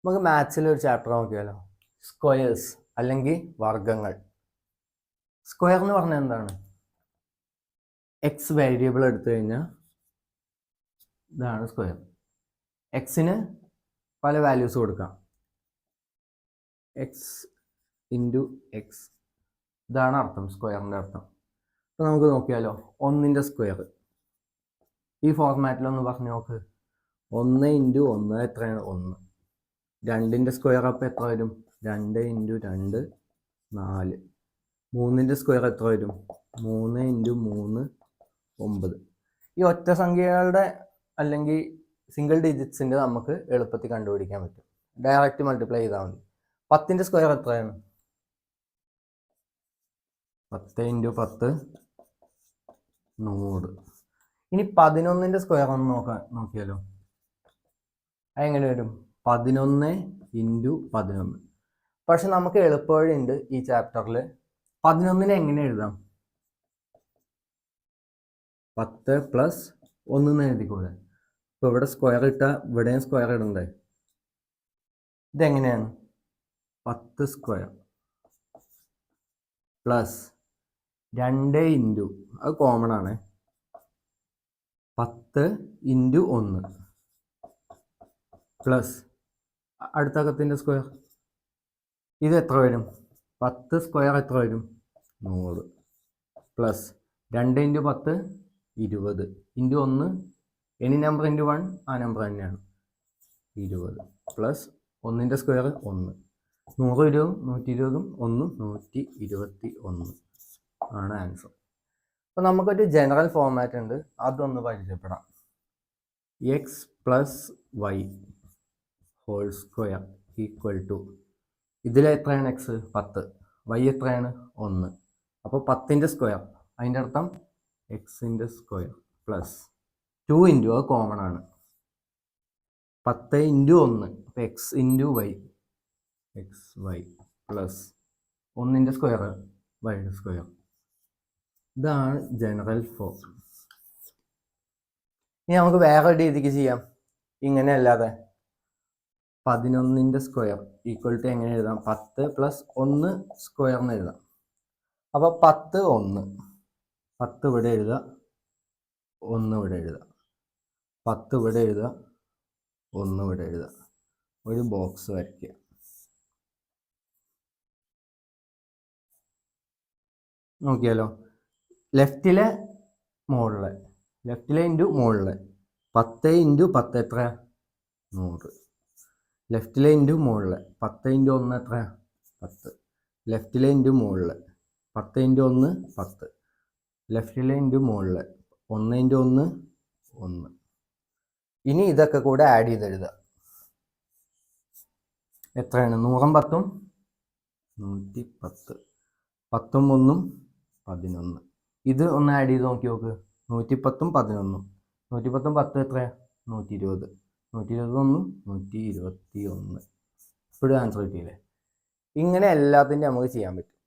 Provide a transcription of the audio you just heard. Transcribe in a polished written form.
നമുക്ക് മാത്സിൽ ഒരു ചാപ്റ്റർ നോക്കിയാലോ, സ്ക്വയേഴ്സ് അല്ലെങ്കിൽ വർഗങ്ങൾ. സ്ക്വയർ എന്ന് പറഞ്ഞാൽ എന്താണ്? എക്സ് വേരിയബിൾ എടുത്തു കഴിഞ്ഞാൽ ഇതാണ് സ്ക്വയർ. എക്സിന് പല വാല്യൂസ് കൊടുക്കാം, എക്സ് ഇൻറ്റു എക്സ്, ഇതാണ് അർത്ഥം, സ്ക്വയറിൻ്റെ അർത്ഥം. അപ്പോൾ നമുക്ക് നോക്കിയാലോ, ഒന്നിൻ്റെ സ്ക്വയർ ഈ ഫോർമാറ്റിലൊന്ന് പറഞ്ഞു നോക്ക്. 1 ഇൻറ്റു 1 എത്രയാണ്? 1. 2ൻ്റെ സ്ക്വയർ അപ്പോൾ എത്ര വരും? 2 ഇൻറ്റു 2 4. 3ൻ്റെ സ്ക്വയർ എത്ര വരും? 3 ഇൻറ്റു 3 9. ഈ ഒറ്റ സംഖ്യകളുടെ അല്ലെങ്കിൽ സിംഗിൾ ഡിജിറ്റ്സിൻ്റെ നമുക്ക് എളുപ്പത്തിൽ കണ്ടുപിടിക്കാൻ പറ്റും. ഡയറക്റ്റ് മൾട്ടിപ്ലൈ ചെയ്താൽ മതി. 10ൻ്റെ സ്ക്വയർ എത്രയാണ്? 10 ഇൻറ്റു 10 100. ഇനി 11ൻ്റെ സ്ക്വയർ ഒന്ന് നോക്കിയാലോ, അതെങ്ങനെ വരും? 11 ഇൻറ്റു 11. പക്ഷെ നമുക്ക് എളുപ്പവഴിയുണ്ട് ഈ ചാപ്റ്ററിൽ. 11നെ എങ്ങനെ എഴുതാം? 10 പ്ലസ് 1 എഴുതിക്കൂടെ? ഇപ്പോൾ ഇവിടെ സ്ക്വയർ ഇട്ടാൽ ഇവിടെയും സ്ക്വയർ ഇടണ്ടേ? ഇതെങ്ങനെയാണ്? 10 സ്ക്വയർ പ്ലസ് 2 ഇൻറ്റു, അത് കോമൺ ആണ്, 10 ഇൻറ്റു 1 പ്ലസ് അടുത്ത അകത്തിൻ്റെ സ്ക്വയർ. ഇത് എത്ര വരും? 10 സ്ക്വയർ എത്ര വരും? 100 plus 2 into 10 20 into 1, any number into 1 ആ നമ്പർ തന്നെയാണ് 20 പ്ലസ് 1ൻ്റെ സ്ക്വയർ 1. 100 120 1 121 ആണ് ആൻസർ. അപ്പോൾ നമുക്കൊരു ജനറൽ ഫോർമാറ്റ് ഉണ്ട്, അതൊന്ന് പരിചയപ്പെടാം. X plus y whole square equal to, ഇതിൽ എത്രയാണ് എക്സ്? 10. വൈ എത്രയാണ്? 1. അപ്പോൾ 10ൻ്റെ സ്ക്വയർ, അതിൻ്റെ അർത്ഥം എക്സിൻ്റെ സ്ക്വയർ പ്ലസ് 2 ഇൻറ്റു, അത് കോമൺ ആണ്, 10 ഇൻറ്റു 1, അപ്പോൾ X into Y, X Y plus 1ൻ്റെ സ്ക്വയർ വൈയുടെ സ്ക്വയർ. ഇതാണ് ജനറൽ ഫോം. ഇനി നമുക്ക് വേറെ രീതിക്ക് ചെയ്യാം, ഇങ്ങനെ അല്ലാതെ. 11ൻ്റെ സ്ക്വയർ ഈക്വൽ ടു എങ്ങനെ എഴുതാം? 10 പ്ലസ് 1 സ്ക്വയർ എന്ന് എഴുതാം. അപ്പോൾ 10 1, 10 ഇവിടെ എഴുതുക, 1 ഇവിടെ എഴുതുക, 10 ഇവിടെ എഴുതുക, 1 ഇവിടെ എഴുതുക, ഒരു ബോക്സ് വരയ്ക്കുക. നോക്കിയാലോ, ലെഫ്റ്റിലെ മുകളിലെ, ലെഫ്റ്റിലെ ഇൻറ്റു മുകളിലെ, 10 ഇൻറ്റു 10 എത്ര? 100. ലെഫ്റ്റിലെ ഇൻറ്റു മുകളിലെ, 10 ഇൻറ്റു 1 എത്ര? 10. ലെഫ്റ്റിലെ ഇൻറ്റു മുകളിലെ, 10 ഇൻറ്റു 1 10. ലെഫ്റ്റിലെ ഇൻറ്റു മുകളിലെ, 1 ഇൻറ്റു 1 1. ഇനി ഇതൊക്കെ കൂടെ ആഡ് ചെയ്ത് എഴുതുക. എത്രയാണ്? 100ഉം 10ഉം 110, 10ഉം 1ഉം 11. ഇത് ഒന്ന് ആഡ് ചെയ്ത് നോക്കി നോക്ക്. 110ഉം 11ഉം, 110ഉം 10 എത്രയാണ്? 120, 121 121. ഇപ്പോഴും ആൻസർ കിട്ടിയില്ലേ? ഇങ്ങനെ എല്ലാത്തിൻ്റെ നമുക്ക് ചെയ്യാൻ പറ്റും.